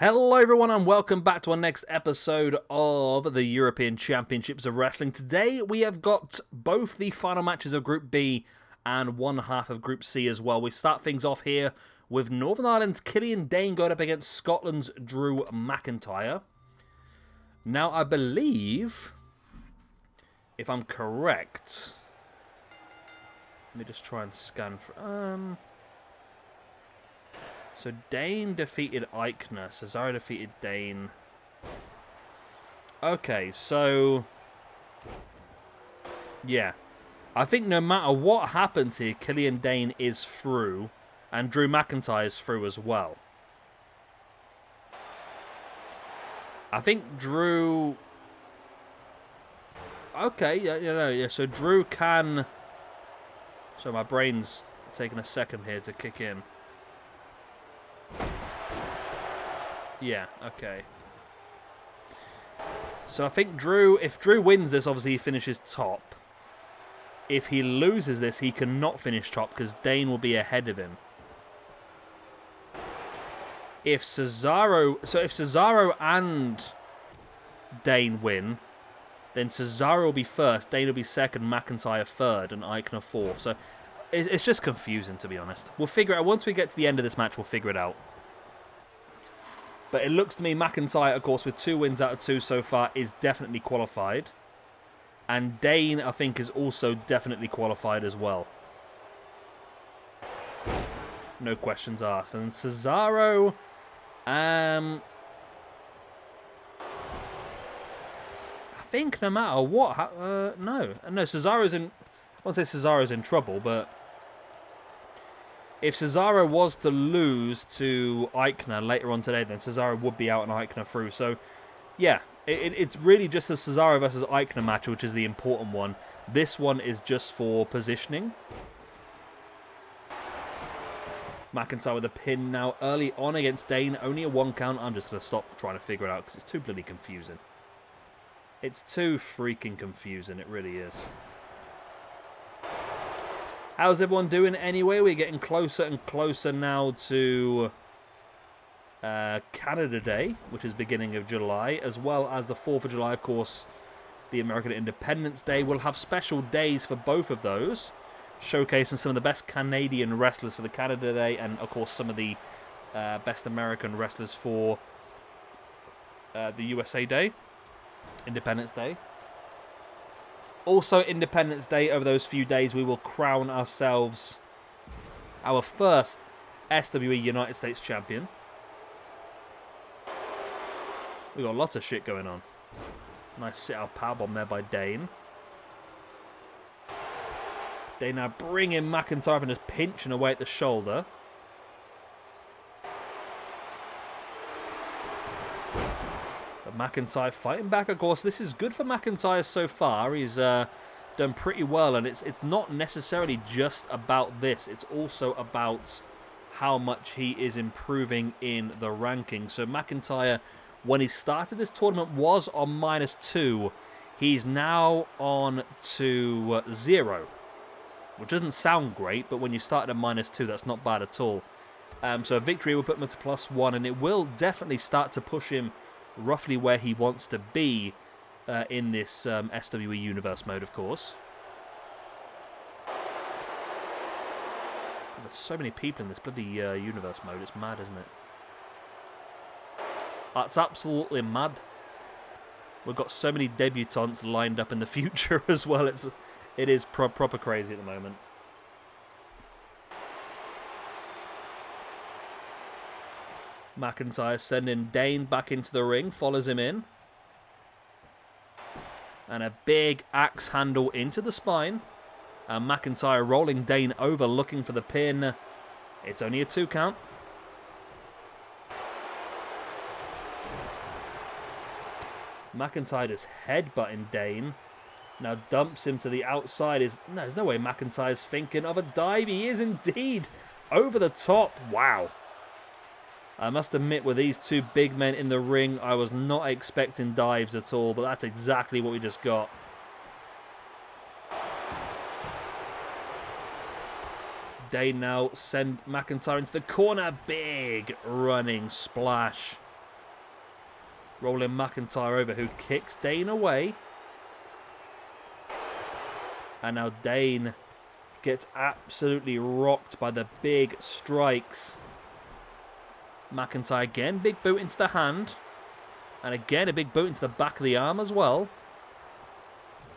Hello everyone and welcome back to our next episode of the European Championships of Wrestling. Today we have got both the final matches of Group B and one half of Group C as well. We start things off here with Northern Ireland's Killian Dain going up against Scotland's Drew McIntyre. Now I believe, if I'm correct, let me just try and scan for... So Dain defeated Eichner. Cesaro defeated Dain. Okay, so... yeah. I think no matter what happens here, Killian Dain is through. And Drew McIntyre is through as well. I think Drew... okay, yeah, so Drew can... So my brain's taking a second here to kick in. Yeah, okay. So I think Drew, if Drew wins this, obviously he finishes top. If he loses this, he cannot finish top because Dain will be ahead of him. If Cesaro and Dain win, then Cesaro will be first, Dain will be second, McIntyre third, and Eichner fourth. So it's just confusing, to be honest. We'll figure it out. Once we get to the end of this match, we'll figure it out. But it looks to me McIntyre, of course, with 2 wins out of 2 so far, is definitely qualified. And Dain, I think, is also definitely qualified as well. No questions asked. And Cesaro... I think no matter what... no, Cesaro's in... I won't say Cesaro's in trouble, but... if Cesaro was to lose to Eichner later on today, then Cesaro would be out and Eichner through. So, yeah, it's really just a Cesaro versus Eichner match, which is the important one. This one is just for positioning. McIntyre with a pin now early on against Dain. Only a 1 count. I'm just going to stop trying to figure it out because it's too bloody confusing. It's too freaking confusing. It really is. How's everyone doing anyway? We're getting closer and closer now to Canada Day, which is beginning of July, as well as the 4th of July, of course, the American Independence Day. We'll have special days for both of those, showcasing some of the best Canadian wrestlers for the Canada Day, and, of course, some of the best American wrestlers for the USA Day, Independence Day. Also, Independence Day, over those few days, we will crown ourselves our first SWE United States champion. We got lots of shit going on. Nice sit-out powerbomb there by Dain. Dain now bringing McIntyre up and just pinching away at the shoulder. McIntyre fighting back, of course. This is good for McIntyre so far. He's done pretty well, and it's not necessarily just about this. It's also about how much he is improving in the rankings. So McIntyre, when he started this tournament, was on -2. He's now on to 0, which doesn't sound great, but when you start at -2, that's not bad at all. So a victory will put him to +1, and it will definitely start to push him roughly where he wants to be in this SWE universe mode, of course. There's so many people in this bloody universe mode. It's mad, isn't it? That's absolutely mad. We've got so many debutantes lined up in the future as well. It is proper crazy at the moment. McIntyre sending Dain back into the ring, follows him in. And a big axe handle into the spine. And McIntyre rolling Dain over, looking for the pin. It's only a 2 count. McIntyre just headbutting Dain. Now dumps him to the outside. There's no way McIntyre's thinking of a dive. He is indeed over the top. Wow. I must admit, with these 2 big men in the ring, I was not expecting dives at all, but that's exactly what we just got. Dain now send McIntyre into the corner. Big running splash Rolling McIntyre over, who kicks Dain away. And now Dain gets absolutely rocked by the big strikes. McIntyre again, big boot into the hand. And again, a big boot into the back of the arm as well.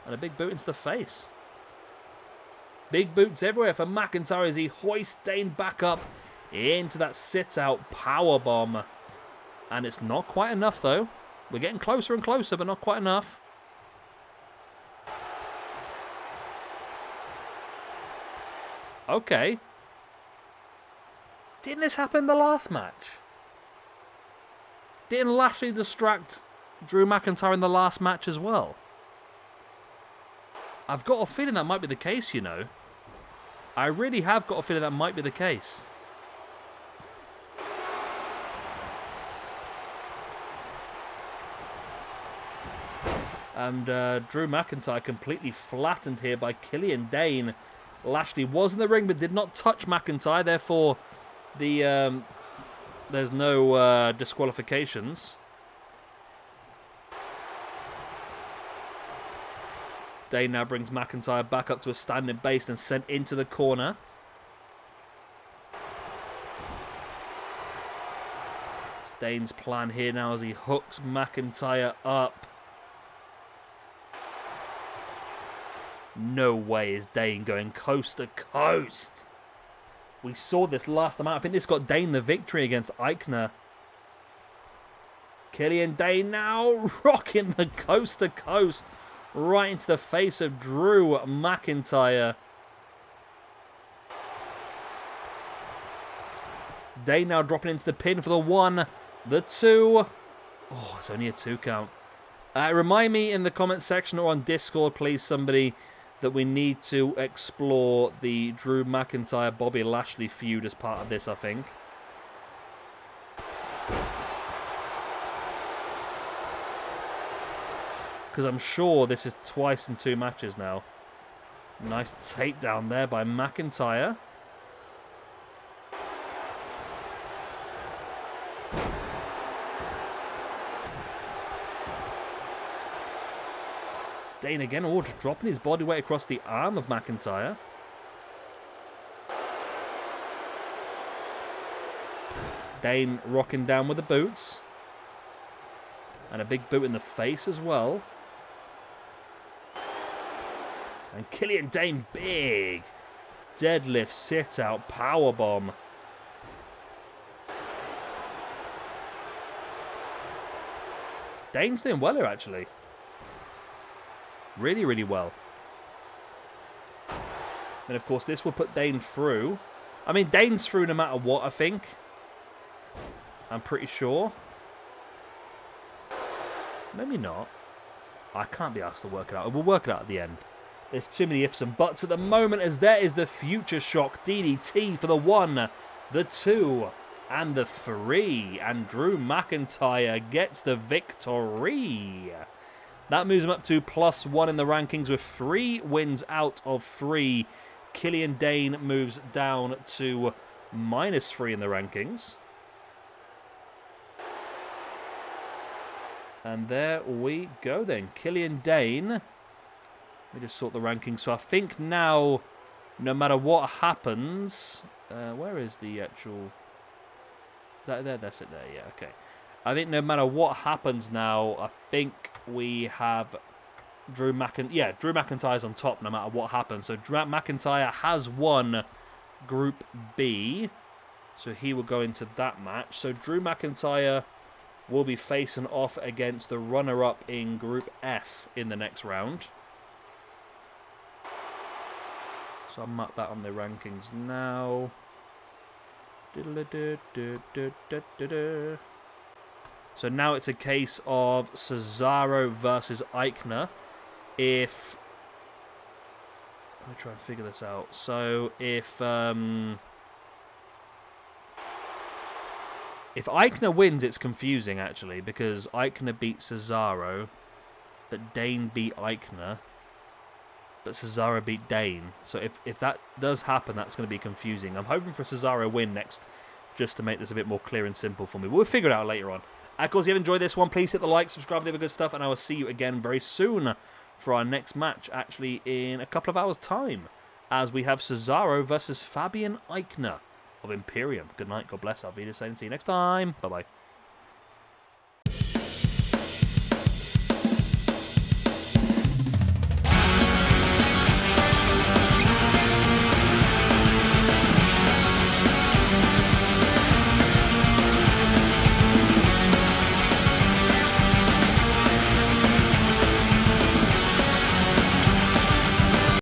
And a big boot into the face. Big boots everywhere for McIntyre as he hoists Dain back up into that sit-out powerbomb. And it's not quite enough, though. We're getting closer and closer, but not quite enough. Okay. Didn't this happen in the last match? Didn't Lashley distract Drew McIntyre in the last match as well? I've got a feeling that might be the case, you know. I really have got a feeling that might be the case. And Drew McIntyre completely flattened here by Killian Dain. Lashley was in the ring but did not touch McIntyre. Therefore, there's no disqualifications. Dain now brings McIntyre back up to a standing base and sent into the corner. It's Dain's plan here now as he hooks McIntyre up. No way is Dain going coast to coast. We saw this last time out. I think this got Dain the victory against Eichner. Killian Dain now rocking the coast to coast right into the face of Drew McIntyre. Dain now dropping into the pin for the 1, the 2. Oh, it's only a 2 count. Remind me in the comments section or on Discord, please, somebody, that we need to explore the Drew McIntyre Bobby Lashley feud as part of this, I think. Because I'm sure this is twice in 2 matches now. Nice takedown there by McIntyre. Dain again, just dropping his body weight across the arm of McIntyre. Dain rocking down with the boots. And a big boot in the face as well. And Killian Dain, big deadlift, sit-out, powerbomb. Dain's doing well here, actually. Really, really well. And of course, this will put Dain through. I mean, Dain's through no matter what, I think. I'm pretty sure. Maybe not. I can't be asked to work it out. We'll work it out at the end. There's too many ifs and buts at the moment, as there is the Future Shock DDT for the 1, the 2, and the 3. And Drew McIntyre gets the victory. That moves him up to +1 in the rankings with 3 wins out of 3. Killian Dain moves down to -3 in the rankings. And there we go then. Killian Dain. Let me just sort the rankings. So I think now, no matter what happens... where is the actual... Is that there? That's it there. Yeah, okay. I think no matter what happens now, I think we have Drew McIntyre. Yeah, Drew McIntyre's on top no matter what happens. So Drew McIntyre has won Group B. So he will go into that match. So Drew McIntyre will be facing off against the runner-up in Group F in the next round. So I'll mark that on the rankings now. So now it's a case of Cesaro versus Eichner. Let me try and figure this out. So if Eichner wins, it's confusing actually, because Eichner beat Cesaro, but Dain beat Eichner, but Cesaro beat Dain. So if that does happen, that's going to be confusing. I'm hoping for Cesaro win next just to make this a bit more clear and simple for me. We'll figure it out later on. Of course, if you have enjoyed this one, please hit the like, subscribe, the other good stuff, and I will see you again very soon for our next match, actually in a couple of hours' time, as we have Cesaro versus Fabian Eichner of Imperium. Good night, God bless, Auf Wiedersehen, see you next time, bye-bye.